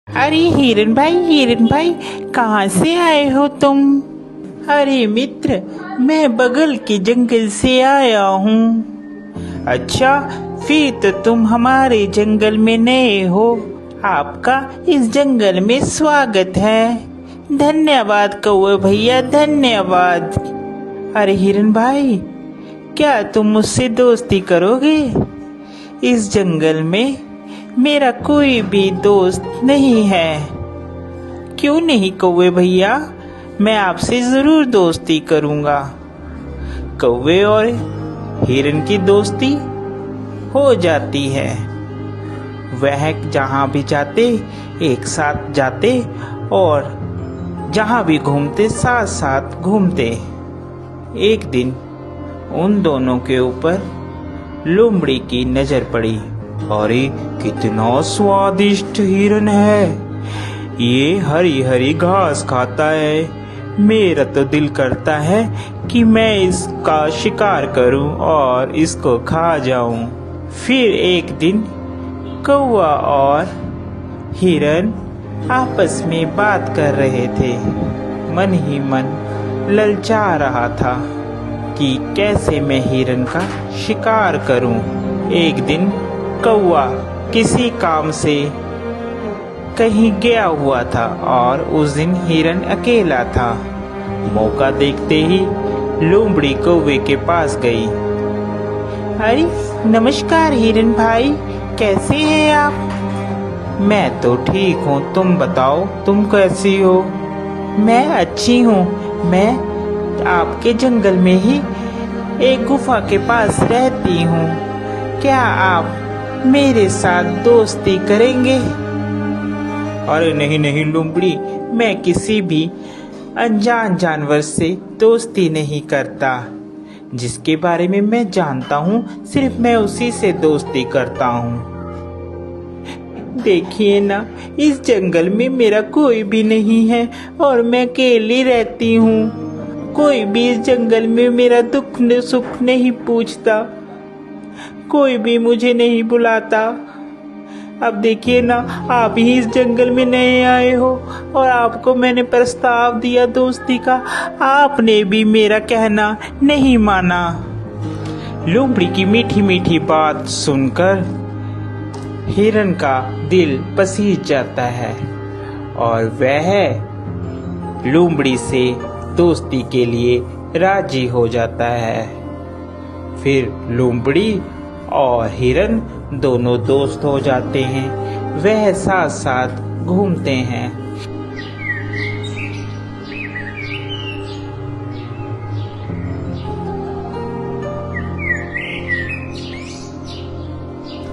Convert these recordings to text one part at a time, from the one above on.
अरे हिरन भाई कहाँ से आए हो तुम? अरे मित्र, मैं बगल के जंगल से आया हूँ। अच्छा, फिर तो तुम हमारे जंगल में नए हो। आपका इस जंगल में स्वागत है। धन्यवाद कौवे भैया, धन्यवाद। अरे हिरन भाई, क्या तुम मुझसे दोस्ती करोगे? इस जंगल में मेरा कोई भी दोस्त नहीं है। क्यों नहीं कौवे भैया, मैं आपसे जरूर दोस्ती करूंगा। कौवे और हिरन की दोस्ती हो जाती है। वह जहाँ भी जाते एक साथ जाते और जहाँ भी घूमते साथ साथ घूमते। एक दिन उन दोनों के ऊपर लोमड़ी की नजर पड़ी। अरे कितना स्वादिष्ट हिरन है, ये हरी हरी घास खाता है। मेरा तो दिल करता है कि मैं इसका शिकार करूं और इसको खा जाऊं। फिर एक दिन कौवा और हिरन आपस में बात कर रहे थे। मन ही मन ललचा रहा था कि कैसे मैं हिरन का शिकार करूं। एक दिन कौवा किसी काम से कहीं गया हुआ था और उस दिन हिरन अकेला था। मौका देखते ही लोमड़ी कौवे के पास गई। अरे नमस्कार हिरन भाई, कैसे हैं आप? मैं तो ठीक हूँ, तुम बताओ तुम कैसी हो? मैं अच्छी हूँ। मैं आपके जंगल में ही एक गुफा के पास रहती हूँ। क्या आप मेरे साथ दोस्ती करेंगे? अरे नहीं नहीं लोमड़ी, मैं किसी भी अनजान जानवर से दोस्ती नहीं करता। जिसके बारे में मैं जानता हूँ सिर्फ मैं उसी से दोस्ती करता हूँ। देखिए ना, इस जंगल में मेरा कोई भी नहीं है और मैं अकेली रहती हूँ। कोई भी इस जंगल में मेरा दुख सुख नहीं पूछता, कोई भी मुझे नहीं बुलाता। अब देखिए ना, आप ही इस जंगल में नए आए हो और आपको मैंने प्रस्ताव दिया दोस्ती का, आपने भी मेरा कहना नहीं माना। लोमड़ी की मीठी मीठी बात सुनकर हिरन का दिल पसीज जाता है और वह लोमड़ी से दोस्ती के लिए राजी हो जाता है। फिर लोमड़ी और हिरन दोनों दोस्त हो जाते हैं। वह साथ साथ घूमते हैं।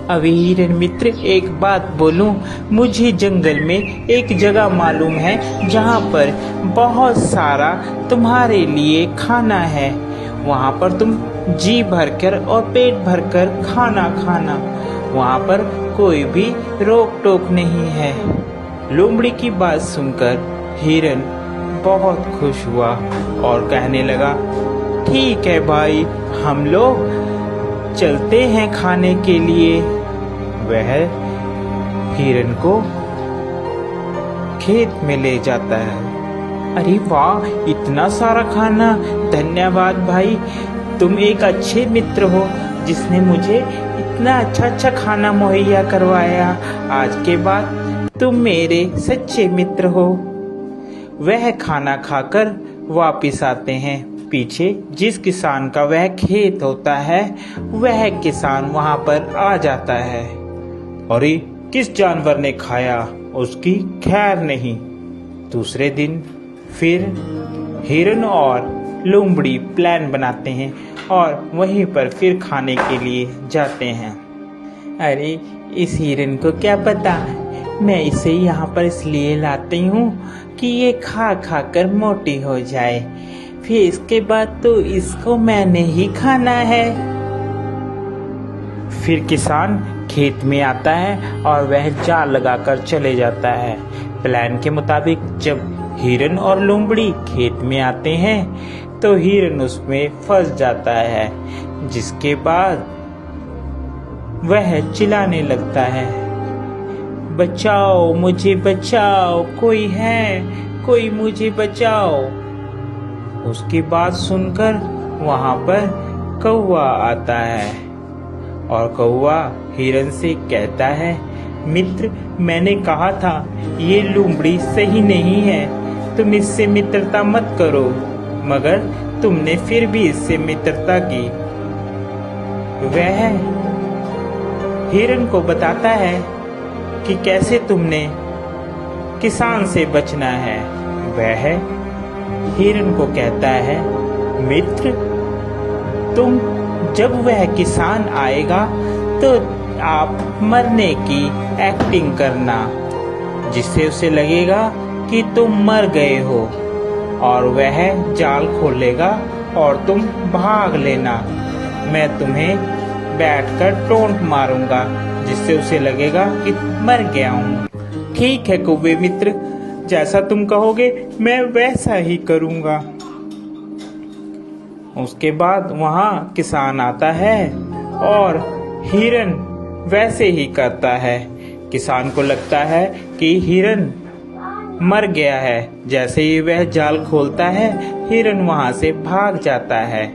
अभी हिरन मित्र, एक बात बोलूं, मुझे जंगल में एक जगह मालूम है जहाँ पर बहुत सारा तुम्हारे लिए खाना है। वहाँ पर तुम जी भरकर और पेट भरकर खाना खाना, वहाँ पर कोई भी रोक टोक नहीं है। लोमड़ी की बात सुनकर हिरन बहुत खुश हुआ और कहने लगा, ठीक है भाई, हम लोग चलते हैं खाने के लिए। वह हिरन को खेत में ले जाता है। अरे वाह, इतना सारा खाना! धन्यवाद भाई, तुम एक अच्छे मित्र हो जिसने मुझे इतना अच्छा खाना मुहैया करवाया। आज के बाद तुम मेरे सच्चे मित्र हो। वह खाना खाकर वापिस आते हैं। पीछे जिस किसान का वह खेत होता है, वह किसान वहां पर आ जाता है। अरे किस जानवर ने खाया, उसकी खैर नहीं। दूसरे दिन फिर हिरन और लोमड़ी प्लान बनाते हैं और वहीं पर फिर खाने के लिए जाते हैं। अरे इस हिरन को क्या पता, मैं इसे यहाँ पर इसलिए लाती हूँ कि ये खा खा कर मोटी हो जाए, फिर इसके बाद तो इसको मैंने ही खाना है। फिर किसान खेत में आता है और वह जाल लगाकर चले जाता है। प्लान के मुताबिक जब हिरन और लोमड़ी खेत में आते हैं तो हिरन उसमें फंस जाता है, जिसके बाद वह चिल्लाने लगता है, बचाओ, मुझे बचाओ, कोई है, कोई मुझे बचाओ। उसकी बात सुनकर वहां पर कौवा आता है और कौवा हिरन से कहता है, मित्र, मैंने कहा था ये लोमड़ी सही नहीं है, तुम इससे मित्रता मत करो, मगर तुमने फिर भी इससे मित्रता की। वह हिरन को बताता है कि कैसे तुमने किसान से बचना है। वह हिरन को कहता है, मित्र, तुम जब वह किसान आएगा तो आप मरने की एक्टिंग करना, जिससे उसे लगेगा कि तुम मर गए हो, और वह जाल खोलेगा और तुम भाग लेना। मैं तुम्हें बैठकर टोंट मारूंगा, जिससे उसे लगेगा कि मर गया हूँ। ठीक है कौवे मित्र, जैसा तुम कहोगे मैं वैसा ही करूंगा। उसके बाद वहां किसान आता है और हिरन वैसे ही करता है। किसान को लगता है कि हिरन मर गया है। जैसे ही वह जाल खोलता है, हिरन वहां से भाग जाता है।